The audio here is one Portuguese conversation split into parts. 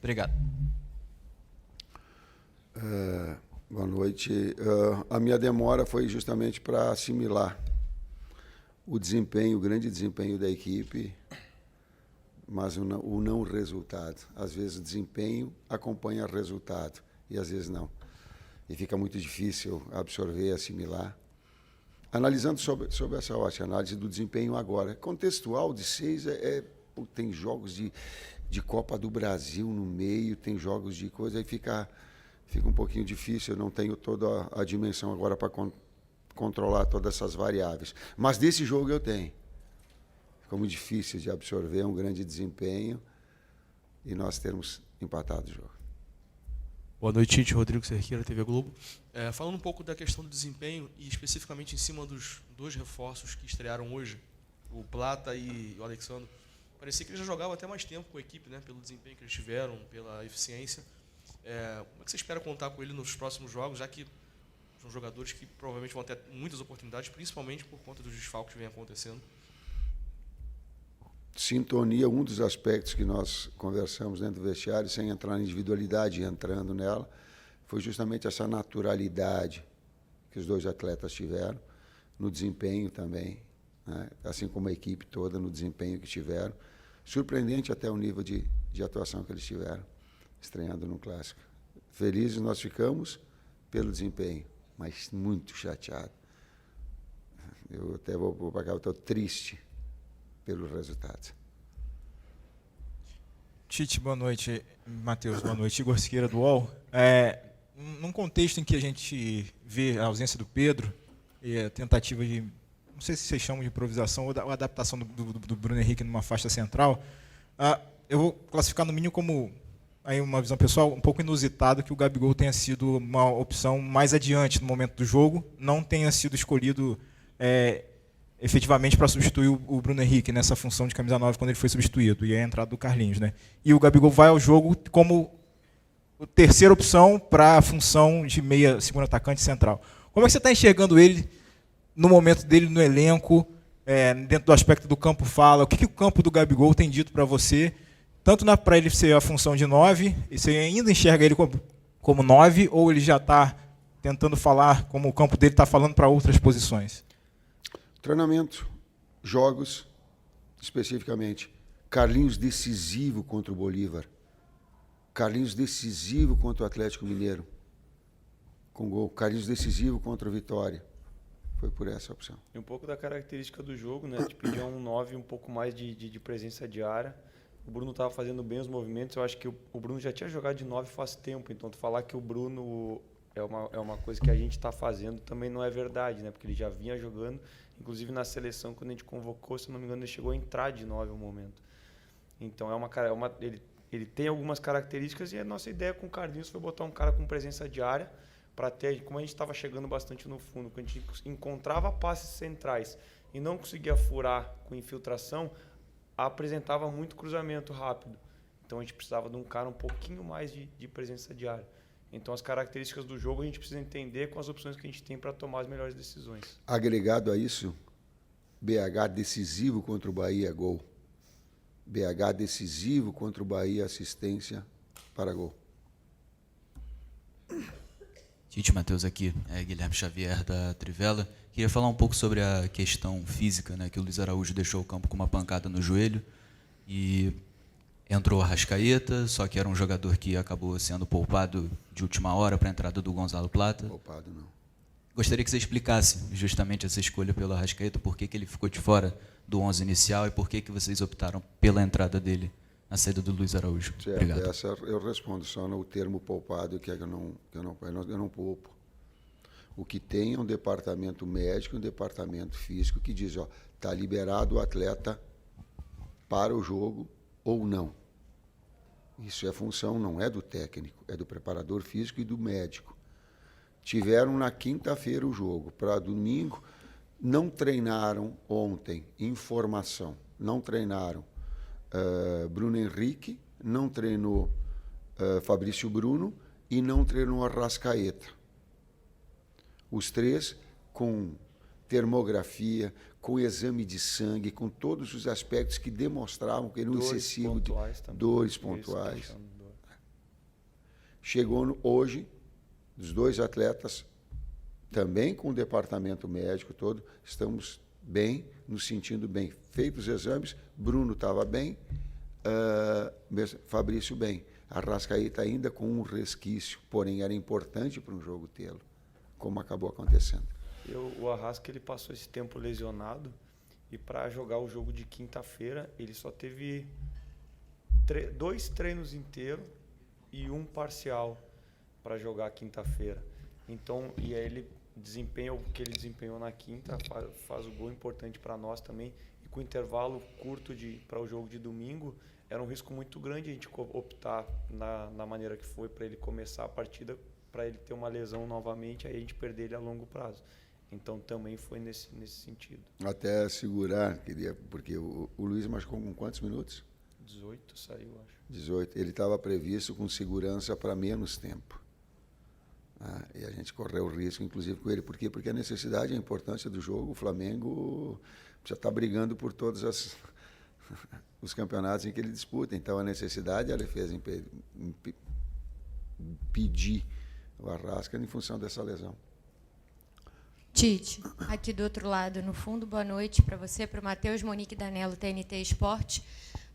Obrigado. Boa noite. A minha demora foi justamente para assimilar o grande desempenho da equipe, mas o não resultado. Às vezes o desempenho acompanha o resultado e às vezes não. E fica muito difícil absorver, assimilar. Analisando sobre essa ótica, análise do desempenho agora. Contextual de 6 tem jogos de Copa do Brasil no meio, tem jogos de coisa, aí fica um pouquinho difícil, eu não tenho toda a dimensão agora para controlar todas essas variáveis. Mas desse jogo eu tenho. Ficou muito difícil de absorver um grande desempenho e nós termos empatado o jogo. Boa noite, Tite. Rodrigo Cerqueira, TV Globo. Falando um pouco da questão do desempenho e especificamente em cima dos dois reforços que estrearam hoje, o Plata e o Alexandre, parecia que eles já jogavam até mais tempo com a equipe, né, pelo desempenho que eles tiveram, pela eficiência. Como é que você espera contar com ele nos próximos jogos, já que são jogadores que provavelmente vão ter muitas oportunidades, principalmente por conta dos desfalques que vem acontecendo? Sintonia, um dos aspectos que nós conversamos dentro do vestiário, sem entrar na individualidade e entrando nela, foi justamente essa naturalidade que os dois atletas tiveram, no desempenho também, né? Assim como a equipe toda, no desempenho que tiveram. Surpreendente até o nível de atuação que eles tiveram, estreando no Clássico. Felizes nós ficamos pelo desempenho, mas muito chateado. Eu até vou para cá, eu estou triste pelos resultados. Tite, boa noite. Matheus, boa noite. Igor Siqueira, do UOL. Num contexto em que a gente vê a ausência do Pedro e a tentativa de, não sei se vocês chamam de improvisação ou a adaptação do Bruno Henrique numa faixa central, eu vou classificar no mínimo como, aí uma visão pessoal, um pouco inusitado que o Gabigol tenha sido uma opção mais adiante no momento do jogo, não tenha sido escolhido efetivamente para substituir o Bruno Henrique nessa função de camisa 9 quando ele foi substituído, e a entrada do Carlinhos, né? E o Gabigol vai ao jogo como a terceira opção para a função de meia, segundo atacante central. Como é que você está enxergando ele no momento dele no elenco, dentro do aspecto do campo fala? O que o campo do Gabigol tem dito para você, tanto para ele ser a função de 9, e você ainda enxerga ele como 9, ou ele já está tentando falar como o campo dele está falando para outras posições? Treinamento, jogos, especificamente. Carlinhos decisivo contra o Bolívar. Carlinhos decisivo contra o Atlético Mineiro, com gol. Carlinhos decisivo contra o Vitória. Foi por essa opção. E um pouco da característica do jogo, né? De pedir um 9 um pouco mais de presença de área. O Bruno estava fazendo bem os movimentos. Eu acho que o Bruno já tinha jogado de 9 faz tempo. Então, tu falar que o Bruno é uma coisa que a gente está fazendo também não é verdade, né? Porque ele já vinha jogando. Inclusive na seleção, quando a gente convocou, se não me engano, ele chegou a entrar de 9 no momento. Então, ele tem algumas características e a nossa ideia com o Carlinhos foi botar um cara com presença de área para ter, como a gente estava chegando bastante no fundo, quando a gente encontrava passes centrais e não conseguia furar com infiltração, apresentava muito cruzamento rápido. Então, a gente precisava de um cara um pouquinho mais de presença de área. Então, as características do jogo a gente precisa entender com as opções que a gente tem para tomar as melhores decisões. Agregado a isso, BH decisivo contra o Bahia, gol. BH decisivo contra o Bahia, assistência para gol. Tite, Matheus aqui, Guilherme Xavier da Trivela. Queria falar um pouco sobre a questão física, né, que o Luiz Araújo deixou o campo com uma pancada no joelho e entrou o Arrascaeta, só que era um jogador que acabou sendo poupado de última hora para a entrada do Gonzalo Plata. Poupado não. Gostaria que você explicasse justamente essa escolha pelo Arrascaeta, por que ele ficou de fora do 11 inicial e por que vocês optaram pela entrada dele na saída do Luiz Araújo. Certo, obrigado. Essa eu respondo só no termo poupado, que eu não poupo. O que tem é um departamento médico, um departamento físico que diz, está liberado o atleta para o jogo ou não. Isso é função, não é do técnico, é do preparador físico e do médico. Tiveram na quinta-feira o jogo, para domingo, não treinaram ontem, informação, não treinaram Bruno Henrique, não treinou Fabrício Bruno e não treinou Arrascaeta. Os três com termografia, com exame de sangue, com todos os aspectos que demonstravam que eram excessivos, dores pontuais. Chegou hoje, os 2 atletas, também com o departamento médico todo, estamos bem, nos sentindo bem. Feitos os exames, Bruno estava bem, Fabrício bem. Arrascaeta ainda com um resquício, porém era importante para um jogo tê-lo, como acabou acontecendo. O Arrasca, ele passou esse tempo lesionado e para jogar o jogo de quinta-feira, ele só teve 2 treinos inteiros e 1 parcial para jogar quinta-feira. Então, e aí ele desempenha o que ele desempenhou na quinta, faz o gol importante para nós também. E com intervalo curto para o jogo de domingo, era um risco muito grande a gente optar na maneira que foi para ele começar a partida, para ele ter uma lesão novamente, aí a gente perder ele a longo prazo. Então também foi nesse sentido. Até segurar, porque o Luiz machucou com quantos minutos? 18 saiu, acho. 18. Ele estava previsto com segurança para menos tempo. E a gente correu o risco, inclusive, com ele. Por quê? Porque a necessidade e a importância do jogo, o Flamengo já está brigando por todos os campeonatos em que ele disputa. Então, a necessidade ela fez impedir o Arrasca em função dessa lesão. Tite, aqui do outro lado, no fundo, boa noite para você, para o Matheus, Monique Danello, TNT Esporte.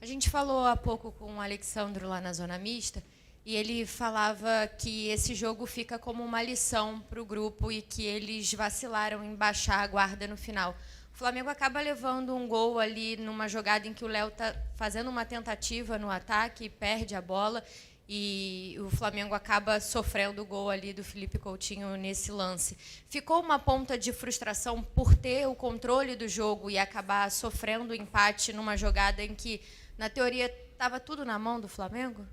A gente falou há pouco com o Alexandro lá na Zona Mista, e ele falava que esse jogo fica como uma lição para o grupo e que eles vacilaram em baixar a guarda no final. O Flamengo acaba levando um gol ali numa jogada em que o Léo está fazendo uma tentativa no ataque, perde a bola, e o Flamengo acaba sofrendo o gol ali do Felipe Coutinho nesse lance. Ficou uma ponta de frustração por ter o controle do jogo e acabar sofrendo o empate numa jogada em que, na teoria, estava tudo na mão do Flamengo?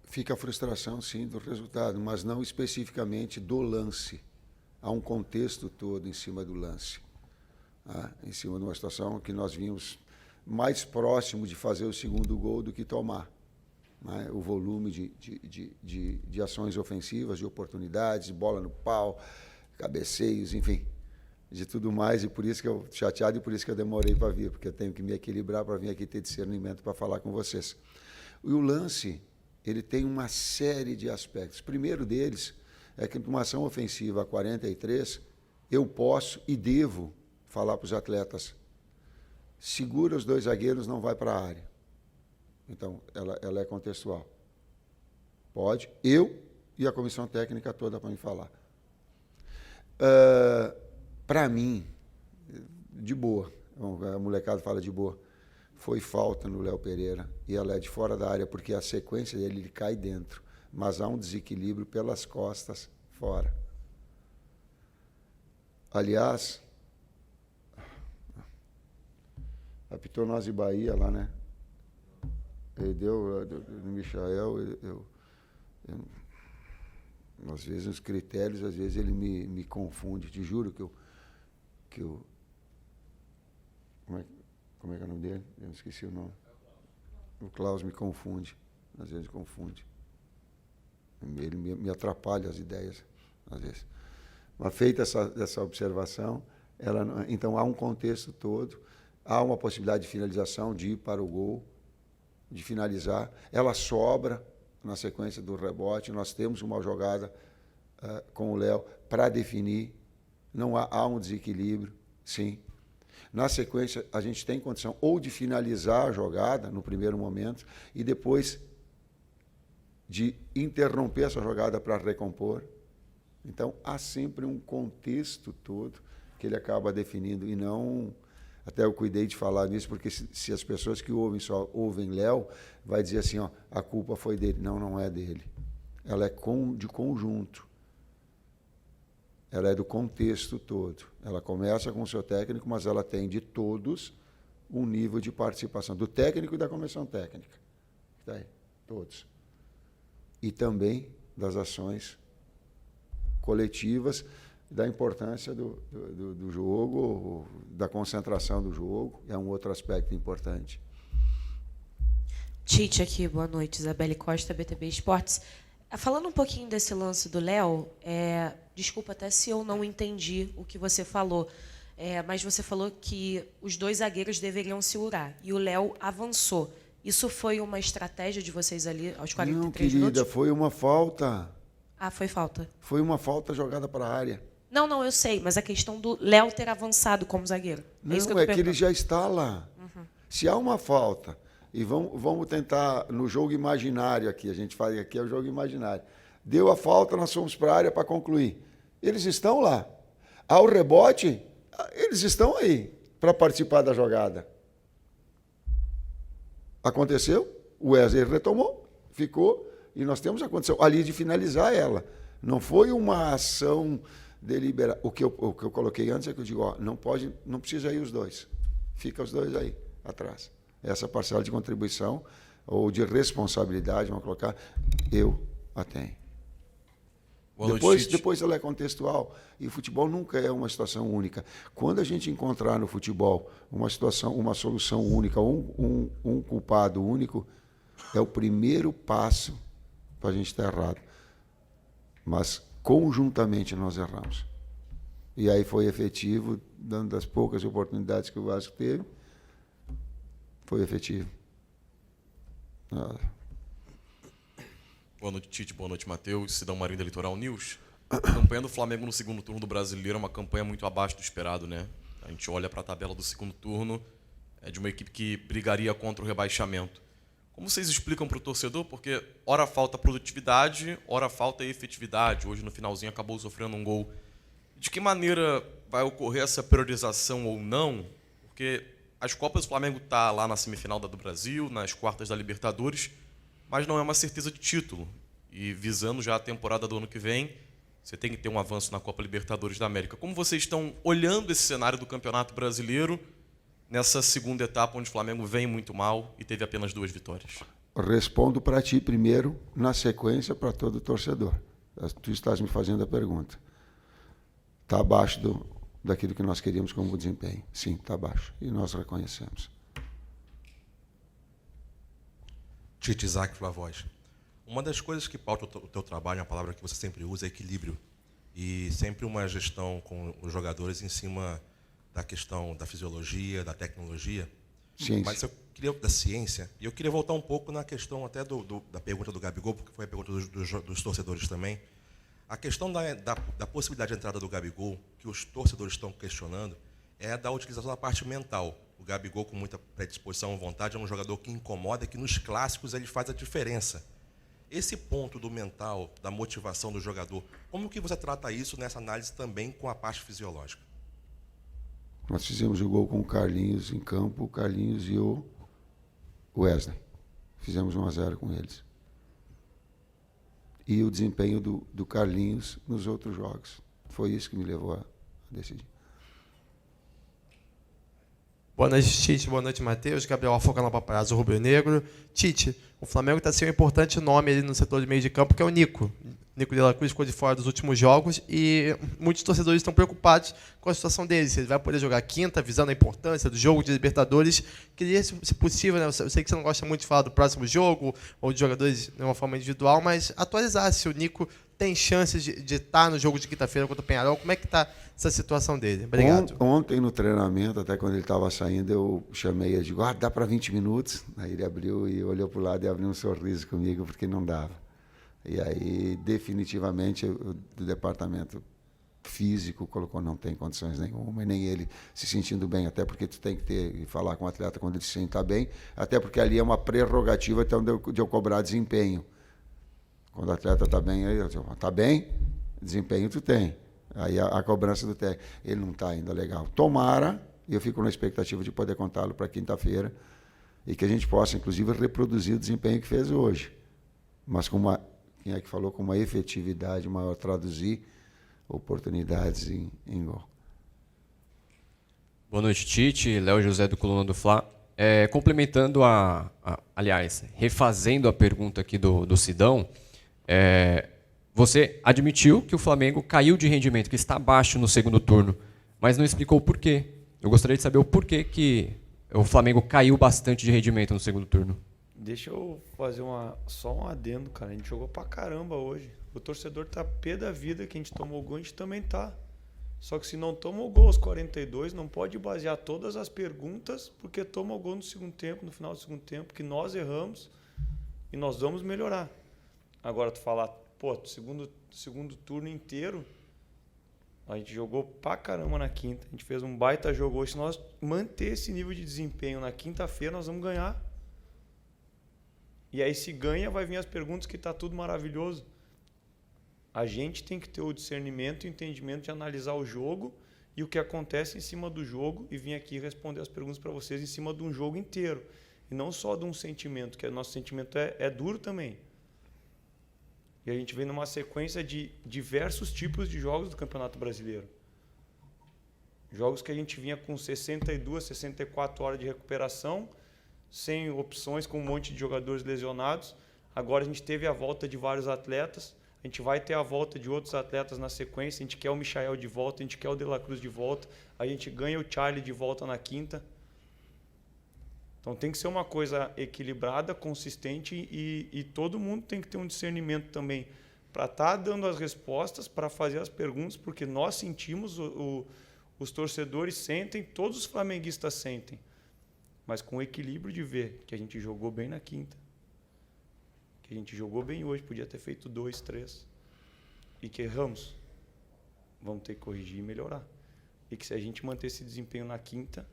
Fica a frustração, sim, do resultado, mas não especificamente do lance. Há um contexto todo em cima do lance. Em cima de uma situação que nós vimos mais próximo de fazer o segundo gol do que tomar. O volume de ações ofensivas, de oportunidades, bola no pau, cabeceios, enfim, de tudo mais. E por isso que eu chateado e por isso que eu demorei para vir, porque eu tenho que me equilibrar para vir aqui ter discernimento para falar com vocês. E o lance, ele tem uma série de aspectos. O primeiro deles é que numa ação ofensiva a 43, eu posso e devo falar para os atletas: segura os 2 zagueiros, não vai para a área. Então, ela é contextual. Pode, eu e a comissão técnica toda para me falar. Para mim, de boa, a molecada fala de boa, foi falta no Léo Pereira e ela é de fora da área, porque a sequência dele ele cai dentro, mas há um desequilíbrio pelas costas fora. Aliás, apitou nós de Bahia lá, né? Ele deu no Michael, às vezes os critérios, às vezes ele me confunde. Te juro que eu como é que é o nome dele? Eu esqueci o nome. O Klaus me confunde, às vezes confunde. Ele me atrapalha as ideias, às vezes. Mas feita essa observação, então há um contexto todo, há uma possibilidade de finalização, de ir para o gol, de finalizar. Ela sobra na sequência do rebote. Nós temos uma jogada com o Léo para definir. Não há um desequilíbrio, sim. Na sequência, a gente tem condição ou de finalizar a jogada no primeiro momento e depois de interromper essa jogada para recompor. Então, há sempre um contexto todo que ele acaba definindo e não... Até eu cuidei de falar nisso, porque se as pessoas que ouvem só ouvem Léo, vai dizer assim, a culpa foi dele. Não, não é dele. Ela é de conjunto. Ela é do contexto todo. Ela começa com o seu técnico, mas ela tem de todos um nível de participação, do técnico e da comissão técnica. Tá aí, todos. E também das ações coletivas, da importância do jogo, da concentração do jogo, é um outro aspecto importante. Tite aqui, boa noite. Isabelle Costa, BTB Esportes. Falando um pouquinho desse lance do Léo, desculpa até se eu não entendi o que você falou, mas você falou que os 2 zagueiros deveriam segurar, e o Léo avançou. Isso foi uma estratégia de vocês ali aos Não, 43 querida, minutos? foi uma falta. Ah, foi falta. Foi uma falta jogada para a área. Não, eu sei, mas a questão do Léo ter avançado como zagueiro. Não, isso que eu é tô que ele perguntando. já está lá. Se há uma falta, e vamos tentar no jogo imaginário aqui, a gente faz aqui é o jogo imaginário. Deu a falta, nós fomos para a área para concluir. Eles estão lá. Ao rebote, eles estão aí para participar da jogada. Aconteceu, o Wesley retomou, ficou, e nós temos a condição ali de finalizar ela. Não foi uma ação deliberada. O que eu coloquei antes é que eu digo, ó, não precisa ir os dois. Fica os dois aí, atrás. Essa parcela de contribuição ou de responsabilidade, vamos colocar, eu a tenho. Depois ela é contextual. E o futebol nunca é uma situação única. Quando a gente encontrar no futebol uma solução única, um culpado único, é o primeiro passo para a gente estar errado. Mas conjuntamente nós erramos. E aí foi efetivo, dando das poucas oportunidades que o Vasco teve, foi efetivo. Boa noite, Tite. Boa noite, Matheus. Sidão Marinho da Litoral News. A campanha do Flamengo no segundo turno do Brasileiro é uma campanha muito abaixo do esperado, né? A gente olha para a tabela do segundo turno, é de uma equipe que brigaria contra o rebaixamento. Como vocês explicam para o torcedor? Porque ora falta produtividade, ora falta efetividade. Hoje, no finalzinho, acabou sofrendo um gol. De que maneira vai ocorrer essa priorização ou não? Porque as Copas do Flamengo está lá na semifinal da do Brasil, nas quartas da Libertadores, mas não é uma certeza de título. E visando já a temporada do ano que vem, você tem que ter um avanço na Copa Libertadores da América. Como vocês estão olhando esse cenário do Campeonato Brasileiro nessa segunda etapa, onde o Flamengo vem muito mal e teve apenas 2 vitórias? Respondo para ti primeiro, na sequência para todo torcedor. Tu estás me fazendo a pergunta. Está abaixo daquilo que nós queríamos como desempenho. Sim, está abaixo. E nós reconhecemos. Tite, Isaac Flavoz. Uma das coisas que pauta o teu trabalho, uma palavra que você sempre usa, é equilíbrio. E sempre uma gestão com os jogadores em cima da questão da fisiologia, da tecnologia. Ciência. Mas eu queria da ciência. E eu queria voltar um pouco na questão até da pergunta do Gabigol, porque foi a pergunta dos torcedores também. A questão da possibilidade de entrada do Gabigol, que os torcedores estão questionando, é da utilização da parte mental. O Gabigol, com muita predisposição e vontade, é um jogador que incomoda, que nos clássicos ele faz a diferença. Esse ponto do mental, da motivação do jogador, como que você trata isso nessa análise também com a parte fisiológica? Nós fizemos o gol com o Carlinhos em campo, o Carlinhos e o Wesley. Fizemos 1-0 com eles. E o desempenho do Carlinhos nos outros jogos. Foi isso que me levou a decidir. Boa noite, Tite. Boa noite, Matheus. Gabriel Afoca na Paparazzo Rubro Negro. Tite, o Flamengo está sem um importante nome ali no setor de meio de campo, que é o Nico. Nico de la Cruz ficou de fora dos últimos jogos e muitos torcedores estão preocupados com a situação dele. Se ele vai poder jogar quinta, visando a importância do jogo de Libertadores. Queria, se possível, né, eu sei que você não gosta muito de falar do próximo jogo ou de jogadores de uma forma individual, mas atualizar se o Nico tem chances de estar no jogo de quinta-feira contra o Peñarol. Como é que está essa situação dele? Obrigado. Ontem no treinamento, até quando ele estava saindo, eu chamei ele e digo, dá para 20 minutos? Aí ele abriu e olhou para o lado e abriu um sorriso comigo, porque não dava. E aí, definitivamente, o departamento físico colocou, não tem condições nenhuma, e nem ele se sentindo bem, até porque tu tem que ter e falar com o atleta quando ele se sentar bem, até porque ali é uma prerrogativa então, de eu cobrar desempenho. Quando o atleta está bem, aí eu digo, está bem, desempenho tu tem. Aí a cobrança do técnico, ele não está ainda legal. Tomara, e eu fico na expectativa de poder contá-lo para quinta-feira, e que a gente possa, inclusive, reproduzir o desempenho que fez hoje. Mas com uma, quem é que falou, com uma efetividade maior, traduzir oportunidades em gol. Boa noite, Tite. Léo José do Coluna do Fla. Complementando aliás, refazendo a pergunta aqui do Sidão, você admitiu que o Flamengo caiu de rendimento, que está abaixo no segundo turno, mas não explicou o porquê. Eu gostaria de saber o porquê que o Flamengo caiu bastante de rendimento no segundo turno. Deixa eu fazer só um adendo, cara. A gente jogou pra caramba hoje. O torcedor tá pé da vida que a gente tomou gol, a gente também tá. Só que se não toma o gol aos 42, não pode basear todas as perguntas porque toma o gol no segundo tempo, no final do segundo tempo, que nós erramos e nós vamos melhorar. Agora, tu falar, pô, segundo turno inteiro, a gente jogou pra caramba na quinta, a gente fez um baita jogo hoje. Se nós manter esse nível de desempenho na quinta-feira, nós vamos ganhar. E aí, se ganha, vai vir as perguntas que tá tudo maravilhoso. A gente tem que ter o discernimento e o entendimento de analisar o jogo e o que acontece em cima do jogo e vir aqui responder as perguntas para vocês em cima de um jogo inteiro. E não só de um sentimento, que o nosso sentimento é duro também. E a gente vem numa sequência de diversos tipos de jogos do Campeonato Brasileiro. Jogos que a gente vinha com 62, 64 horas de recuperação, sem opções, com um monte de jogadores lesionados. Agora a gente teve a volta de vários atletas. A gente vai ter a volta de outros atletas na sequência. A gente quer o Michael de volta, a gente quer o De La Cruz de volta. A gente ganha o Charlie de volta na quinta. Então tem que ser uma coisa equilibrada, consistente e todo mundo tem que ter um discernimento também para estar dando as respostas, para fazer as perguntas, porque nós sentimos, os torcedores sentem, todos os flamenguistas sentem. Mas com o equilíbrio de ver que a gente jogou bem na quinta. Que a gente jogou bem hoje, podia ter feito 2, 3. E que erramos. Vamos ter que corrigir e melhorar. E que se a gente manter esse desempenho na quinta,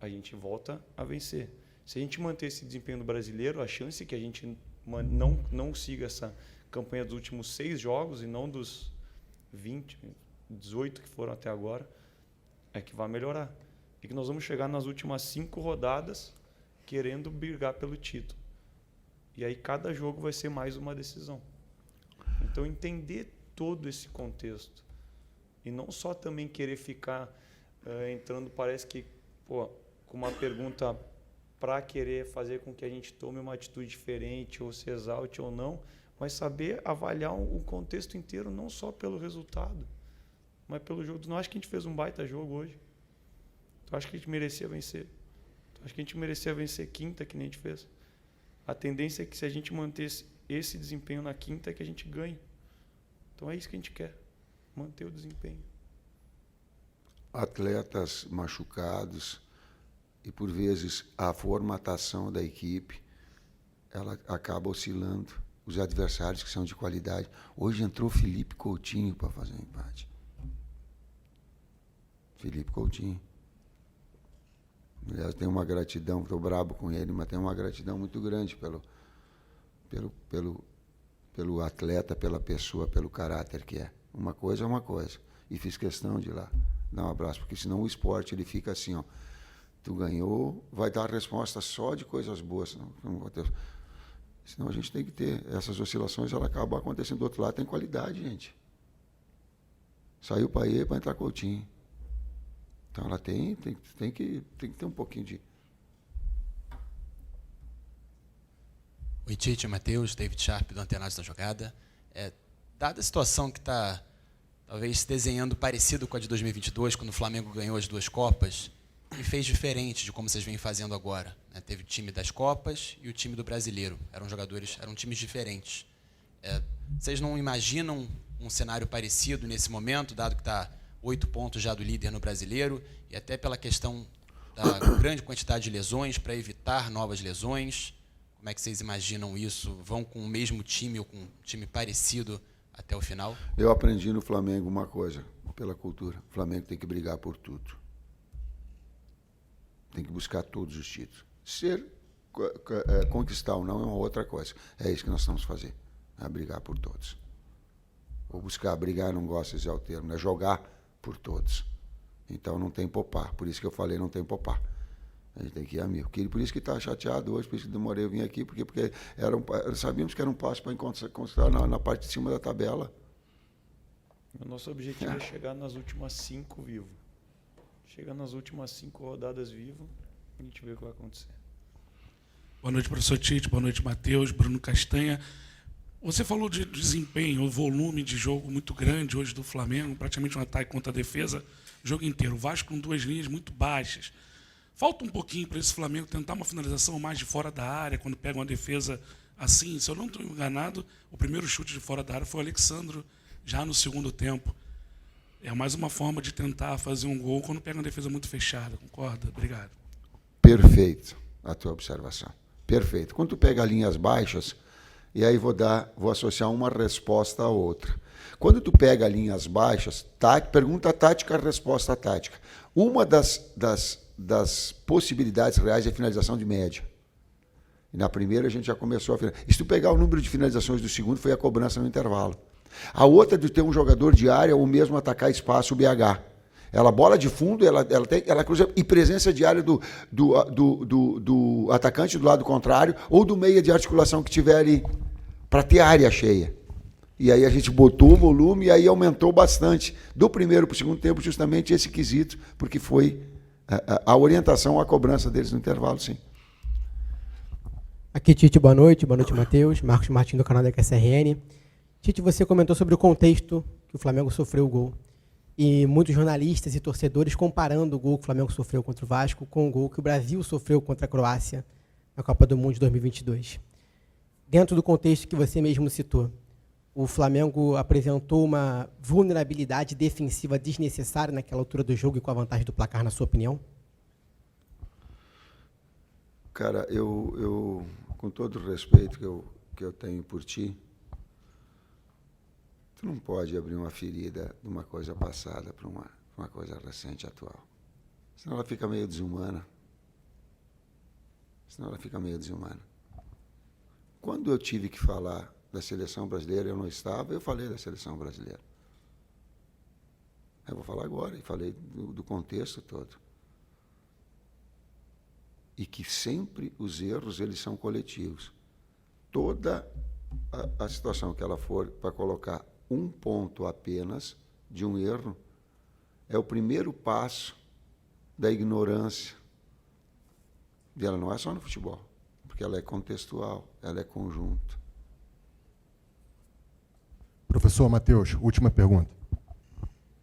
a gente volta a vencer. Se a gente manter esse desempenho no brasileiro, a chance que a gente não siga essa campanha dos últimos 6 jogos e não dos 20, 18 que foram até agora, é que vai melhorar. E que nós vamos chegar nas últimas 5 rodadas querendo brigar pelo título. E aí cada jogo vai ser mais uma decisão. Então entender todo esse contexto e não só também querer ficar entrando, parece que com uma pergunta para querer fazer com que a gente tome uma atitude diferente ou se exalte ou não, mas saber avaliar o contexto inteiro, não só pelo resultado, mas pelo jogo. Tu não acha que a gente fez um baita jogo hoje? Tu acha que a gente merecia vencer? Tu acha que a gente merecia vencer quinta, que nem a gente fez? A tendência é que se a gente manter esse desempenho na quinta, é que a gente ganhe. Então é isso que a gente quer, manter o desempenho. Atletas machucados e, por vezes, a formatação da equipe, ela acaba oscilando. Os adversários que são de qualidade. Hoje entrou Felipe Coutinho para fazer um empate. Felipe Coutinho. Aliás, tenho uma gratidão, estou brabo com ele, mas tenho uma gratidão muito grande pelo atleta, pela pessoa, pelo caráter que é. Uma coisa é uma coisa. E fiz questão de ir lá dar um abraço, porque senão o esporte ele fica assim, ó. Tu ganhou, vai dar a resposta só de coisas boas. Senão a gente tem que ter essas oscilações, ela acaba acontecendo do outro lado, tem qualidade, gente. Saiu Paiê para entrar Coutinho. Então ela tem que ter um pouquinho de... Oi, Tite, Matheus, David Sharp do Antenados da Jogada. Dada a situação que está talvez se desenhando parecido com a de 2022, quando o Flamengo ganhou as 2 Copas, e fez diferente de como vocês vêm fazendo agora, né? Teve o time das Copas e o time do Brasileiro. Eram times diferentes. Vocês não imaginam um cenário parecido nesse momento, dado que está 8 pontos já do líder no Brasileiro, e até pela questão da grande quantidade de lesões, para evitar novas lesões? Como é que vocês imaginam isso? Vão com o mesmo time ou com um time parecido até o final? Eu aprendi no Flamengo uma coisa, pela cultura. O Flamengo tem que brigar por tudo. Tem que buscar todos os títulos. Conquistar ou não é uma outra coisa. É isso que nós estamos fazendo. É brigar por todos. Ou buscar, brigar, não gosto de usar o termo, é jogar por todos. Então não tem poupar. Por isso que eu falei, não tem poupar. A gente tem que ir a mil. Por isso que está chateado hoje, por isso que demorei a vir aqui, porque sabíamos que era um passo para encontrar na parte de cima da tabela. O nosso objetivo é chegar nas últimas 5 vivo. Chega nas últimas 5 rodadas vivo, a gente vê o que vai acontecer. Boa noite, professor Tite. Boa noite, Matheus. Bruno Castanha. Você falou de desempenho, o volume de jogo muito grande hoje do Flamengo, praticamente um ataque contra a defesa, o jogo inteiro. O Vasco com 2 linhas muito baixas. Falta um pouquinho para esse Flamengo tentar uma finalização mais de fora da área, quando pega uma defesa assim. Se eu não estou enganado, o primeiro chute de fora da área foi o Alexandro, já no segundo tempo. É mais uma forma de tentar fazer um gol quando pega uma defesa muito fechada, concorda? Obrigado. Perfeito a tua observação. Perfeito. Quando tu pega linhas baixas, e aí vou associar uma resposta a outra. Quando tu pega linhas baixas, pergunta tática, resposta tática. Uma das possibilidades reais é finalização de média. E na primeira a gente já começou a finalizar. E se tu pegar o número de finalizações do segundo, foi a cobrança no intervalo. A outra de ter um jogador de área ou mesmo atacar espaço, o BH. Ela bola de fundo, ela cruza, e presença de área do atacante do lado contrário ou do meia de articulação que tiver ali, para ter área cheia. E aí a gente botou o volume e aí aumentou bastante do primeiro para o segundo tempo justamente esse quesito, porque foi a orientação à cobrança deles no intervalo, sim. Aqui, Tite, boa noite, Matheus. Marcos Martins, do canal da QSRN. Tite, você comentou sobre o contexto que o Flamengo sofreu o gol. E muitos jornalistas e torcedores comparando o gol que o Flamengo sofreu contra o Vasco com o gol que o Brasil sofreu contra a Croácia na Copa do Mundo de 2022. Dentro do contexto que você mesmo citou, o Flamengo apresentou uma vulnerabilidade defensiva desnecessária naquela altura do jogo e com a vantagem do placar, na sua opinião? Cara, eu com todo o respeito que eu tenho por ti, tu não pode abrir uma ferida de uma coisa passada para uma coisa recente, atual. Senão ela fica meio desumana. Quando eu tive que falar da seleção brasileira, eu não estava, eu falei da seleção brasileira. Eu vou falar agora, e falei do contexto todo. E que sempre os erros, eles são coletivos. Toda a situação que ela for para colocar um ponto apenas de um erro, é o primeiro passo da ignorância. E ela não é só no futebol, porque ela é contextual, ela é conjunto. Professor Matheus, última pergunta.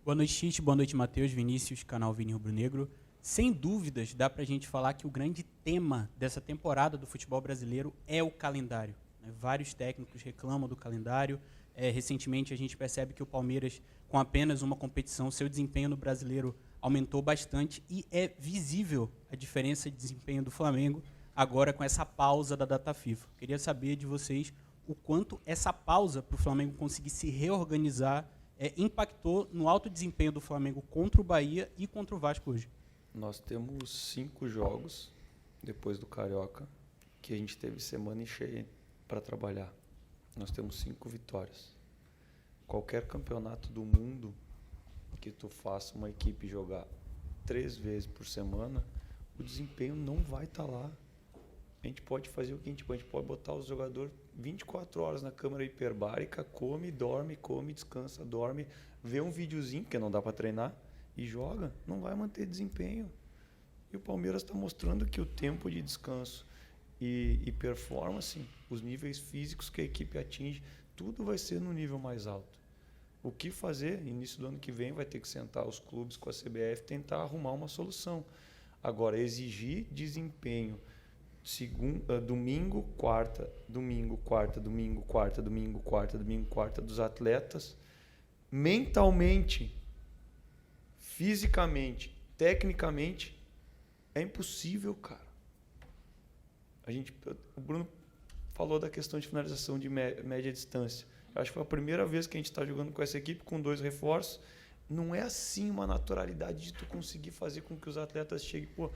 Boa noite, Tite. Boa noite, Matheus, Vinícius, canal Vini Rubro Negro. Sem dúvidas, dá para a gente falar que o grande tema dessa temporada do futebol brasileiro é o calendário. Vários técnicos reclamam do calendário. Recentemente, a gente percebe que o Palmeiras, com apenas uma competição, seu desempenho no brasileiro aumentou bastante e é visível a diferença de desempenho do Flamengo agora com essa pausa da data FIFA. Queria saber de vocês o quanto essa pausa para o Flamengo conseguir se reorganizar impactou no alto desempenho do Flamengo contra o Bahia e contra o Vasco hoje. Nós temos 5 jogos, depois do Carioca, que a gente teve semana cheia para trabalhar. Nós temos 5 vitórias. Qualquer campeonato do mundo que tu faça uma equipe jogar 3 vezes por semana, o desempenho não vai estar lá. A gente pode fazer o que a gente pode botar os jogadores 24 horas na câmara hiperbárica, come, descansa, dorme, vê um videozinho, porque não dá para treinar, e joga, não vai manter desempenho. E o Palmeiras está mostrando que o tempo de descanso e performance, os níveis físicos que a equipe atinge, tudo vai ser no nível mais alto. O que fazer? Início do ano que vem vai ter que sentar os clubes com a CBF, tentar arrumar uma solução. Agora, exigir desempenho domingo, quarta dos atletas, mentalmente, fisicamente, tecnicamente, é impossível, cara. O Bruno falou da questão de finalização de média distância. Eu acho que foi a primeira vez que a gente está jogando com essa equipe, com 2 reforços. Não é assim uma naturalidade de tu conseguir fazer com que os atletas cheguem... Pô,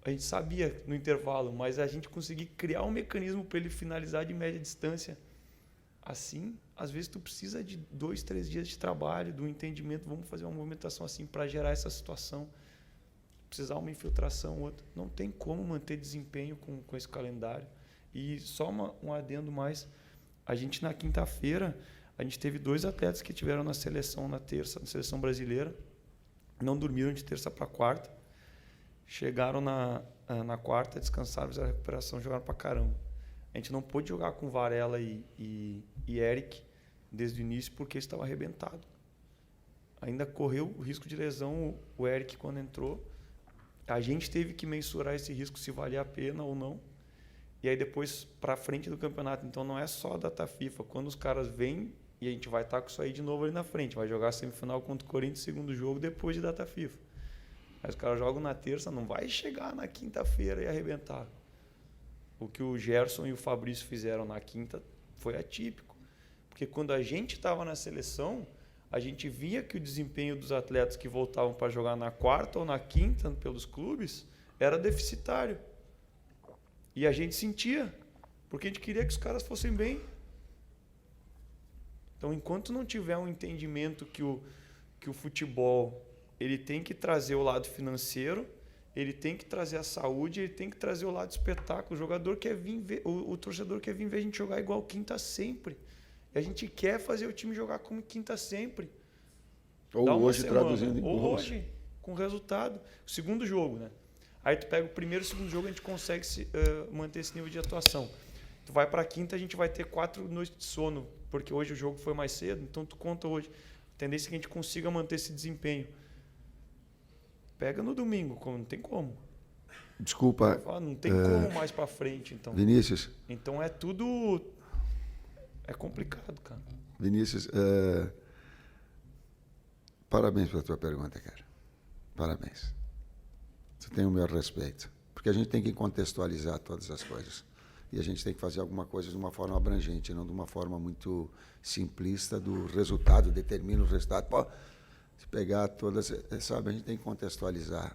a gente sabia no intervalo, mas a gente conseguir criar um mecanismo para ele finalizar de média distância. Assim, às vezes tu precisa de 2, 3 dias de trabalho, do entendimento, vamos fazer uma movimentação assim para gerar essa situação. Precisar uma infiltração, outra. Não tem como manter desempenho com esse calendário. E só um adendo mais, a gente na quinta-feira, a gente teve 2 atletas que tiveram na seleção na terça, na seleção brasileira, não dormiram de terça para quarta, chegaram na quarta, descansaram, fizeram a recuperação, jogaram para caramba. A gente não pôde jogar com Varela e Eric desde o início porque estava arrebentado. Ainda correu o risco de lesão o Eric quando entrou. A gente teve que mensurar esse risco, se valia a pena ou não. E aí depois, para frente do campeonato. Então não é só a data FIFA. Quando os caras vêm E a gente vai estar com isso aí de novo ali na frente. Vai jogar a semifinal contra o Corinthians, segundo jogo, depois de data FIFA. Aí os caras jogam na terça, não vai chegar na quinta-feira e arrebentar. O que o Gerson e o Fabrício fizeram na quinta foi atípico. Porque quando a gente estava na seleção, a gente via que o desempenho dos atletas que voltavam para jogar na quarta ou na quinta pelos clubes era deficitário. E a gente sentia, porque a gente queria que os caras fossem bem. Então, enquanto não tiver um entendimento que o futebol ele tem que trazer o lado financeiro, ele tem que trazer a saúde, ele tem que trazer o lado do espetáculo. O jogador quer vir ver, o torcedor quer vir ver a gente jogar igual quinta sempre. E a gente quer fazer o time jogar como quinta sempre. Ou hoje traduzindo em ou hoje, com resultado. O segundo jogo, né? Aí tu pega o primeiro e o segundo jogo, a gente consegue manter esse nível de atuação. Tu vai para a quinta, a gente vai ter 4 noites de sono, porque hoje o jogo foi mais cedo, então tu conta hoje. A tendência é que a gente consiga manter esse desempenho. Pega no domingo, não tem como. Desculpa. Não tem como mais para frente, então. Vinícius. Então é tudo... É complicado, cara. Vinícius, parabéns pela tua pergunta, cara. Parabéns. Você tem o meu respeito. Porque a gente tem que contextualizar todas as coisas. E a gente tem que fazer alguma coisa de uma forma abrangente, não de uma forma muito simplista do resultado, determina o resultado. Pô, se pegar todas, sabe, a gente tem que contextualizar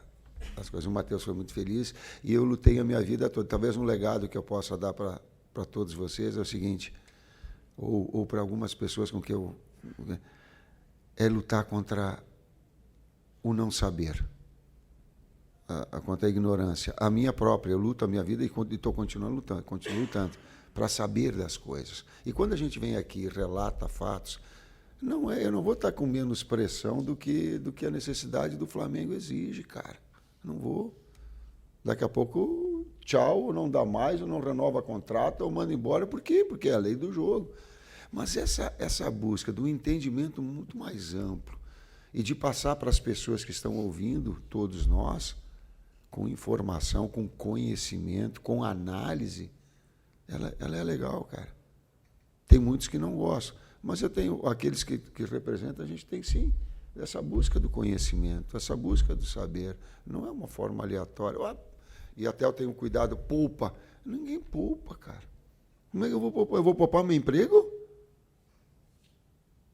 as coisas. O Matheus foi muito feliz e eu lutei a minha vida toda. Talvez um legado que eu possa dar para todos vocês é o seguinte, ou para algumas pessoas com que eu... é lutar contra o não saber, contra a ignorância. A minha própria, eu luto a minha vida e estou continuando lutando, continuo lutando para saber das coisas. E quando a gente vem aqui e relata fatos, eu não vou estar com menos pressão do que a necessidade do Flamengo exige, cara. Não vou. Daqui a pouco, tchau, não dá mais, ou não renova contrato, ou manda embora. Por quê? Porque é a lei do jogo. Mas essa busca do entendimento muito mais amplo e de passar para as pessoas que estão ouvindo, todos nós, com informação, com conhecimento, com análise, ela é legal, cara. Tem muitos que não gostam, mas eu tenho aqueles que representam, a gente tem sim essa busca do conhecimento, essa busca do saber. Não é uma forma aleatória. E até eu tenho cuidado, poupa. Ninguém poupa, cara. Como é que eu vou poupar? Eu vou poupar meu emprego?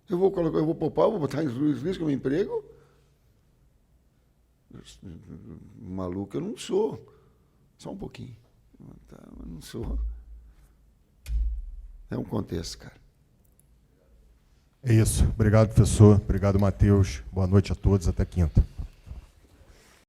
Eu vou poupar, vou botar em risco meu emprego? Maluco eu não sou. Só um pouquinho. Eu não sou. É um contexto, cara. É isso. Obrigado, professor. Obrigado, Matheus. Boa noite a todos. Até quinta.